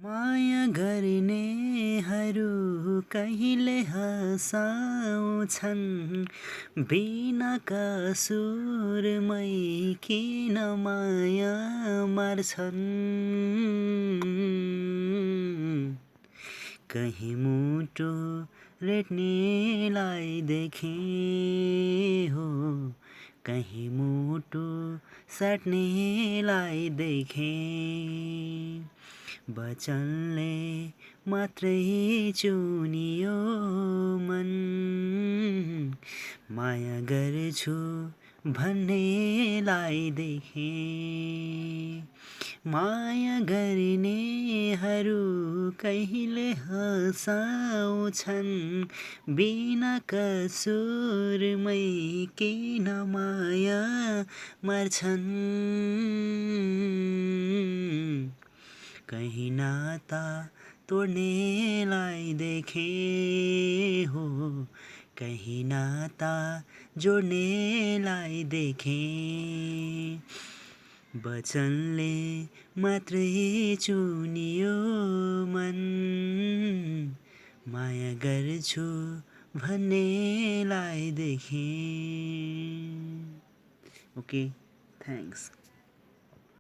माया गर्नेहरू कहिले हँसाउँछन्, बिना कसुरमै किन माया मार्छन्। कहीँ मुटु रेट्नेलाई देखेँ हो, कहीँ मुटु साट्नेलाई देखेँ। वचनले मात्रै चुनियो मन, माया गर्छु भन्नेलाई देखेँ। माया गर्नेहरू कहिले हँसाउँछन्, बिना कसुरमै किन माया मार्छन्। कहीँ नाता तोड्नेलाई देखेँ हो, कहीँ नाता जोड्नेलाई देखेँ। वचनले मात्रै चुनियो मन, माया गर्छु भन्नेलाई देखेँ। Okay, thanks.